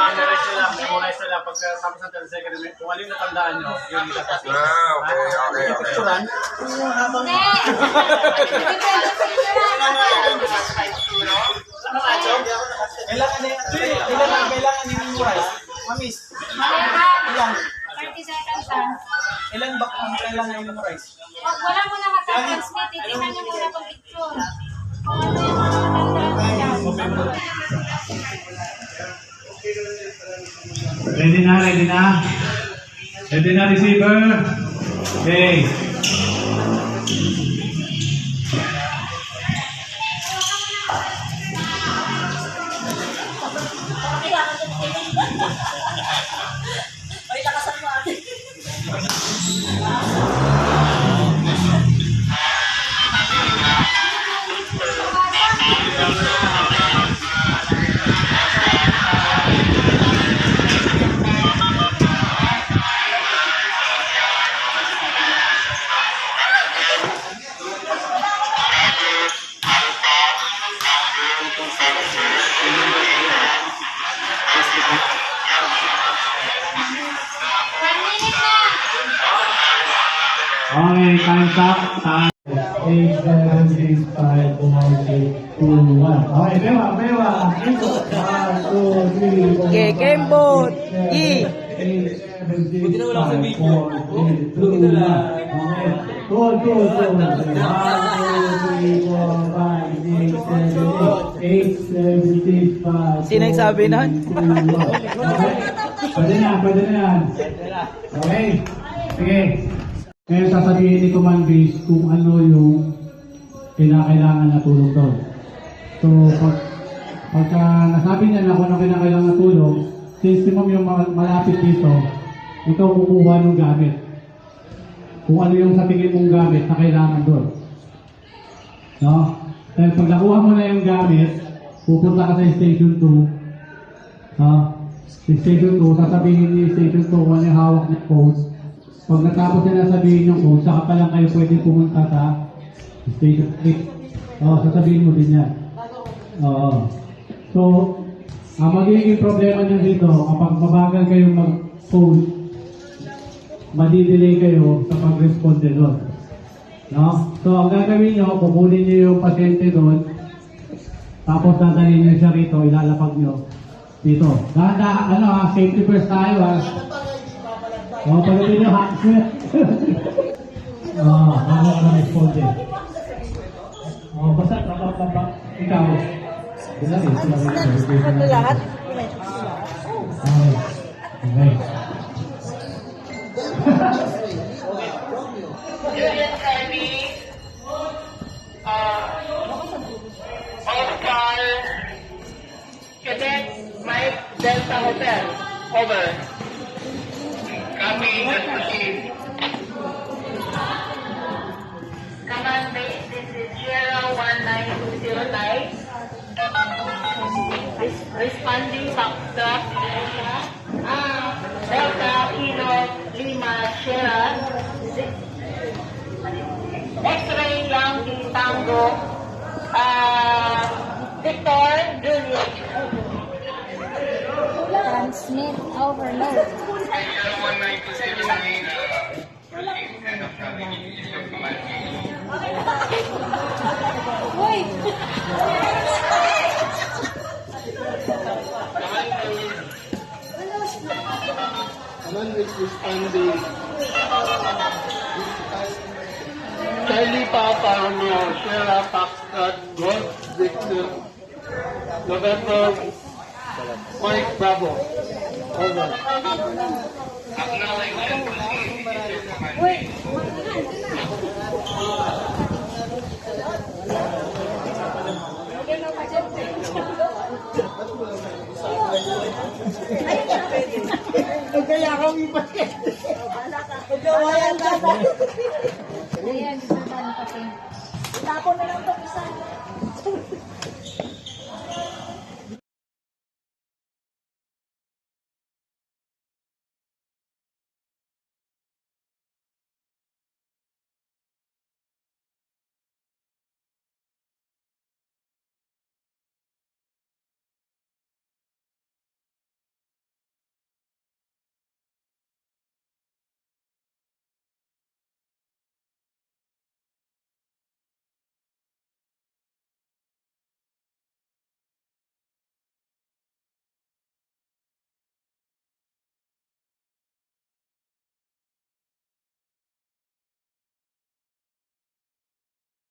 memorize nyo lang, memorize nyo lang. Pagkatapos ng 30 seconds, kung alin natandaan nyo, yun yung tatapos. Okay. Picturean? Hindi! Kailangan i-memorize. Mamis, ilang? 30 seconds ha. Ilan ba ang kailangan i-memorize? Wala mo na mag-transmit. Titignan nyo muna pag picture. Kung ano yung mga matandaan mo dyan. Ready na, ready na? Ready na, receiver? Okay. Okay, time's up. Time. 8, 7, 6, 5, 4, 3, 2, 1. Okay, bewa. 1, 2, 3, 4, Okay, Kembot. E. 8, 7, 6, 5, 4, 3, 2, 1. Okay. Go. 1, 2, 3, 4, 5, 6, 7, 8, 7, 6, 5, 4, Sino nagsabi nun? 3, 2, 1. Okay. Pwede na yan. Okay. Sige. Ngayon sasabihin ni Command Base kung ano yung kinakailangan na tulong doon. So, pagka nasabi niya na kung ano kinakailangan na tulong, since mo yung malapit dito, ikaw kukuha ng gamit. Kung ano yung sa tingin mong gamit na kailangan doon. No? Dahil pag nakuha mo na yung gamit, pupunta ka sa Station 2. No? Sa Station 2, sasabihin ni Station 2 kung ano yung hawak ng codes. Pag natapos na sabihin yung code, saka pa lang kayo pwede pumunta sa Station 3. Sasabihin mo din yan. So, ang magiging problema nyo dito, kapag mabagal kayong mag-code, madidelay kayo sa pag-responde doon. No? So, ang gagawin nyo, kukunin nyo yung pasyente doon, tapos dadalhin nyo siya rito, ilalapag nyo dito. Dahan-dahan, safety first tayo pagdating nyo, hackset. Ano ka na-responde. Basta, ikaw. Ano lahat? Okay. Julian Carby, Oscar, Quebec, Mike, Delta Hotel. Over. Copy, let's proceed. Command base, this is Sierra 19209. Responding Foxtrot. Delta, Kilo, Lima, Sierra. X-ray lang di Tango. Victor, Juliet. Transmit overload. Uy! Command base responding. Charlie Papa Romeo, Sierra Foxtrot, Golf Victor, November, Mike Bravo. Over. Uy! Kaya kami pa. Nagkawayan ka na. Ayan, isa pa na kasi. Tapon na lang ito isa.